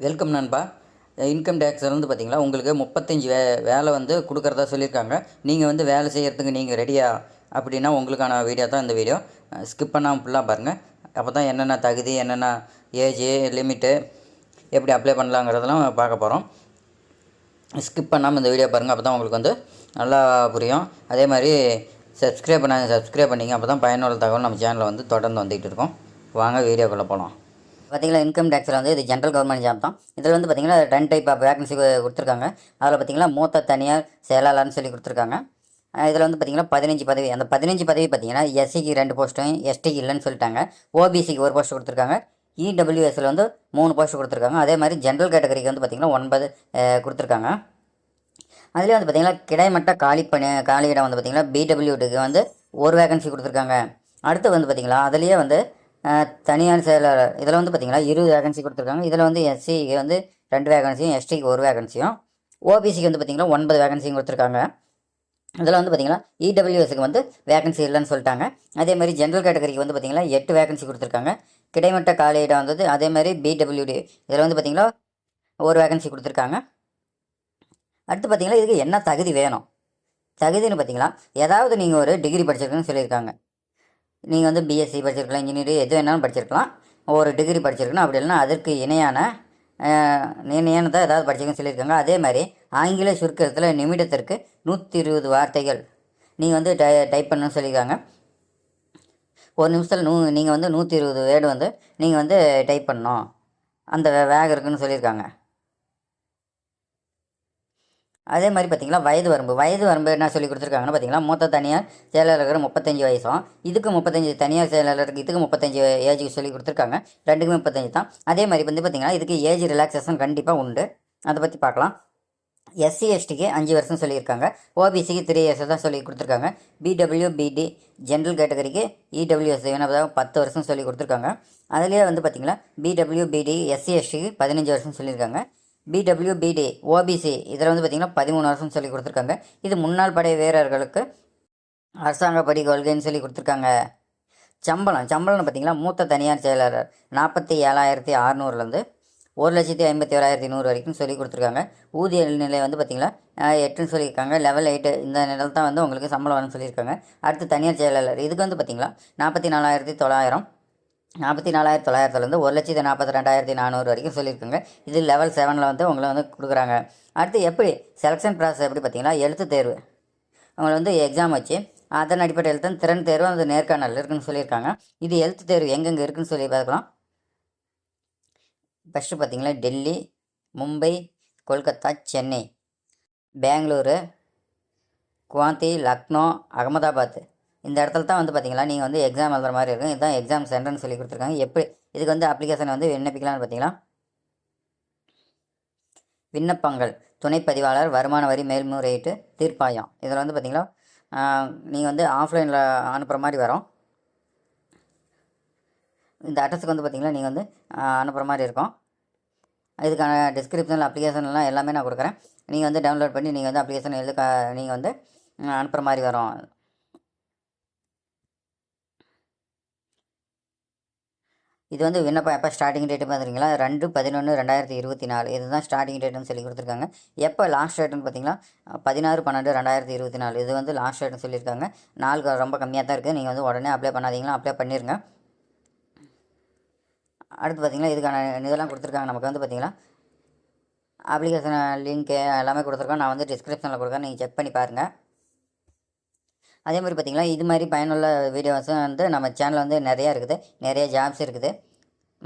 Welcome நண்பா. Income டேக்ஸில் வந்து பார்த்தீங்களா, உங்களுக்கு 35 வேலை வந்து கொடுக்குறதா சொல்லியிருக்காங்க. நீங்கள் வந்து வேலை செய்கிறதுக்கு நீங்கள் ரெடியா அப்படின்னா உங்களுக்கான வீடியோ தான் இந்த வீடியோ. ஸ்கிப் பண்ணாமல் ஃபுல்லாக பாருங்கள். அப்போ தான் என்னென்ன தகுதி, என்னென்ன ஏஜ் லிமிட்டு, எப்படி அப்ளை பண்ணலாங்கிறதெல்லாம் பார்க்க போகிறோம். ஸ்கிப் பண்ணாமல் இந்த வீடியோ பாருங்கள். அப்போ தான் உங்களுக்கு வந்து நல்லா புரியும். அதே மாதிரி சப்ஸ்கிரைப் பண்ணிங்க. அப்போ தான் பயனுள்ள தகவல் நம்ம சேனலில் வந்து தொடர்ந்து வந்துகிட்டு இருக்கோம். வாங்க வீடியோக்குள்ளே போகலாம். பார்த்தீங்கன்னா இன்கம் டேக்ஸில் வந்து இது ஜென்ரல் கவர்மெண்ட் ஜாப் தான். இதில் வந்து பார்த்திங்கன்னா 2 டைப் ஆஃப் வேகன்சி கொடுத்துருக்காங்க. அதில் பார்த்திங்கன்னா மூத்த தனியார் செயலாளர்னு சொல்லி கொடுத்துருக்காங்க. இதில் வந்து பார்த்திங்கன்னா 15 பதவி. அந்த 15 பதவி பார்த்திங்கன்னா எஸ்சிக்கு 2 போஸ்ட்டும், எஸ்டிக்கு இல்லைன்னு சொல்லிட்டாங்க. ஓபிசிக்கு 1 போஸ்ட் கொடுத்துருக்காங்க. இடபிள்யூஎஸில் வந்து 3 போஸ்ட் கொடுத்துருக்காங்க. அதே மாதிரி ஜென்ரல் கேட்டகரிக்கு வந்து பார்த்திங்கன்னா 9 கொடுத்துருக்காங்க. அதுலேயே வந்து பார்த்திங்கன்னா கிடைமட்ட காலியிடம் வந்து பார்த்திங்கன்னா பிடபிள்யூடிக்கு வந்து 1 வேகன்சி கொடுத்துருக்காங்க. அடுத்து வந்து பார்த்திங்களா அதுலேயே வந்து தனியார் செயலாளர் இதில் வந்து பார்த்திங்கன்னா 20 வேகன்சி கொடுத்துருக்காங்க. இதில் வந்து எஸ்சிக்கு வந்து 2 வேகன்சியும், எஸ்டிக்கு 1 வேகன்சியும், ஓபிசிக்கு வந்து பார்த்திங்கன்னா 9 வேகன்சியும் கொடுத்துருக்காங்க. இதில் வந்து பார்த்திங்கன்னா இடபிள்யூஎஸ்க்கு வந்து வேகன்சி இல்லைன்னு சொல்லிட்டாங்க. அதே மாதிரி ஜென்ரல் கேட்டகரிக்கு வந்து பார்த்திங்கன்னா 8 வேகன்சி கொடுத்துருக்காங்க. கிடைமட்ட காலியிடம் வந்தது. அதே மாதிரி பிடபிள்யூடி இதில் வந்து பார்த்திங்கன்னா 1 வேகன்சி கொடுத்துருக்காங்க. அடுத்து பார்த்திங்கன்னா இதுக்கு என்ன தகுதி வேணும்? தகுதின்னு பார்த்திங்கன்னா ஏதாவது நீங்கள் ஒரு டிகிரி படிச்சிருக்குன்னு சொல்லியிருக்காங்க. நீங்கள் வந்து பிஎஸ்சி படிச்சிருக்கலாம், இன்ஜினியரிங் எது வேணாலும் படிச்சிருக்கலாம். ஒரு டிகிரி படிச்சிருக்கணும். அப்படி இல்லைன்னா அதற்கு இணையானதாக ஏதாவது படிச்சிருக்குன்னு சொல்லியிருக்காங்க. அதே மாதிரி ஆங்கில சுருக்கத்தில் நிமிடத்திற்கு 120 வார்த்தைகள் நீங்கள் வந்து டைப் பண்ணணும்னு சொல்லியிருக்காங்க. ஒரு நிமிஷத்தில் நீங்கள் வந்து 120 வேர்டு வந்து நீங்கள் வந்து டைப் பண்ணணும். அந்த வேகம் இருக்குதுன்னு சொல்லியிருக்காங்க. அதே மாதிரி பார்த்திங்களா வயது வரம்பு என்ன சொல்லி கொடுத்துருக்காங்கன்னு பார்த்திங்கன்னா மூத்த தனியார் செயலாளருக்கு 35 வயசும், இதுக்கு 35 தனியார் செயலாளருக்கு இதுக்கு 35 ஏஜுக்கு சொல்லி கொடுத்துருக்காங்க. ரெண்டுக்குமே 35 தான். அதே மாதிரி வந்து பார்த்திங்கன்னா இதுக்கு ஏஜ் ரிலாக்ஸேஷன் கண்டிப்பாக உண்டு. அதை பற்றி பார்க்கலாம். எஸ்சி எஸ்டிக்கு 5 வருஷம் சொல்லியிருக்காங்க. ஓபிசிக்கு 3 இயர்ஸ் தான் சொல்லி கொடுத்துருக்காங்க. பிடபிள்யூபிடி ஜென்ரல் கேட்டகரிக்கு இடபிள்யூஎஸ் வேணால் 10 வருஷம் சொல்லி கொடுத்துருக்காங்க. அதுலேயே வந்து பார்த்திங்கன்னா பிடபிள்யூபிடி எஸ்சி எஸ்டிக்கு 15 வருஷம் சொல்லியிருக்காங்க. பிடபிள்யூபிடி ஓபிசி இதில் வந்து பார்த்திங்கன்னா 13 வருஷம் சொல்லி கொடுத்துருக்காங்க. இது முன்னாள் படை வீரர்களுக்கு அரசாங்க படி கொள்கைன்னு சொல்லி கொடுத்துருக்காங்க. சம்பளம்னு பார்த்திங்கன்னா மூத்த தனியார் செயலாளர் 47,600லேருந்து 1,51,100 வரைக்கும் சொல்லி கொடுத்துருக்காங்க. ஊதிய நிலை வந்து பார்த்திங்கன்னா 8ன்னு சொல்லியிருக்காங்க. லெவல் 8 இந்த நிலையில் தான் வந்து உங்களுக்கு சம்பளம் வரும்னு சொல்லியிருக்காங்க. அடுத்து தனியார் செயலாளர் இதுக்கு வந்து பார்த்திங்கன்னா 44,900 44,900லேருந்து 1,42,400 வரைக்கும் சொல்லியிருக்காங்க. இது லெவல் 7ல் வந்து உங்களை வந்து கொடுக்குறாங்க. அடுத்து எப்படி செலெக்ஷன் ப்ராசஸ் எப்படி பார்த்திங்கன்னா எழுத்து தேர்வு அவங்களை வந்து எக்ஸாம் வச்சு அதன் அடிப்படையில் தான் திறன் தேர்வு அந்த நேர்காணல் இருக்குதுன்னு சொல்லியிருக்காங்க. இது எழுத்து தேர்வு எங்கெங்கே இருக்குதுன்னு சொல்லி பார்க்கலாம். ஃபஸ்ட்டு பார்த்திங்கன்னா டெல்லி, மும்பை, கொல்கத்தா, சென்னை, பெங்களூரு, குவாந்தி, லக்னோ, அகமதாபாத் இந்த இடத்துல தான் வந்து பார்த்திங்களா நீங்கள் வந்து எக்ஸாம் எழுதுற மாதிரி இருக்கும். இதுதான் எக்ஸாம் சென்டர்னு சொல்லி கொடுத்துருக்காங்க. எப்படி இதுக்கு வந்து அப்ளிகேஷன் வந்து விண்ணப்பிக்கலாம்னு பார்த்திங்கன்னா விண்ணப்பங்கள் துணைப்பதிவாளர், வருமான வரி மேல்முறையீட்டு தீர்ப்பாயம் இதில் வந்து பார்த்திங்கன்னா நீங்கள் வந்து ஆஃப்லைனில் அனுப்புகிற மாதிரி வரும். இந்த அட்ரஸுக்கு வந்து பார்த்திங்கன்னா நீங்கள் வந்து அனுப்புகிற மாதிரி இருக்கும். இதுக்கான டிஸ்கிரிப்ஷனில் அப்ளிகேஷன்லாம் எல்லாமே நான் கொடுக்குறேன். நீங்கள் வந்து டவுன்லோட் பண்ணி நீங்கள் வந்து அப்ளிகேஷன் நீங்கள் வந்து அனுப்புகிற மாதிரி வரும். இது வந்து விண்ணப்பம் எப்போ ஸ்டார்டிங் டேட்டு பார்த்துருங்களா 2/11/2024 இதுதான் ஸ்டார்டிங் டேட்டுன்னு சொல்லி கொடுத்துருக்காங்க. எப்போ லாஸ்ட் டேட்டுன்னு பார்த்தீங்கன்னா 16/12/2024 இது வந்து லாஸ்ட் டேட்டுன்னு சொல்லியிருக்காங்க. நாள் ரொம்ப கம்மியாக தான் இருக்குது. நீங்கள் வந்து உடனே அப்ளை பண்ணாதீங்களா, அப்ளை பண்ணிடுங்க. அடுத்து பார்த்திங்கன்னா இதுக்கான இதெல்லாம் கொடுத்துருக்காங்க. நமக்கு வந்து பார்த்திங்கன்னா அப்ளிகேஷன் லிங்க்கு எல்லாமே கொடுத்துருக்கோம். நான் வந்து டிஸ்கிரிப்ஷனில் கொடுக்குறேன், நீங்கள் செக் பண்ணி பாருங்கள். அதே மாதிரி பார்த்திங்கன்னா இது மாதிரி பயனுள்ள வீடியோஸும் வந்து நம்ம சேனலில் வந்து நிறையா இருக்குது. நிறைய ஜாப்ஸ் இருக்குது.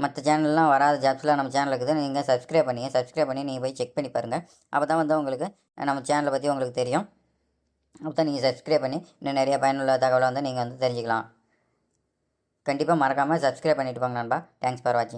மற்ற சேனல்லாம் வராத ஜாப்ஸ்லாம் நம்ம சேனல் இருக்குது. நீங்கள் சப்ஸ்கிரைப் பண்ணி நீங்கள் போய் செக் பண்ணி பாருங்கள். அப்போ தான் வந்து உங்களுக்கு நம்ம சேனலை பற்றி உங்களுக்கு தெரியும். அப்போ தான் நீங்கள் சப்ஸ்கிரைப் பண்ணி இன்னும் நிறைய பயனுள்ள தகவலை வந்து நீங்கள் வந்து தெரிஞ்சுக்கலாம். கண்டிப்பாக மறக்காமல் சப்ஸ்கிரைப் பண்ணிவிட்டு போங்க நண்பா. தேங்க்ஸ் ஃபார் வாட்சிங்.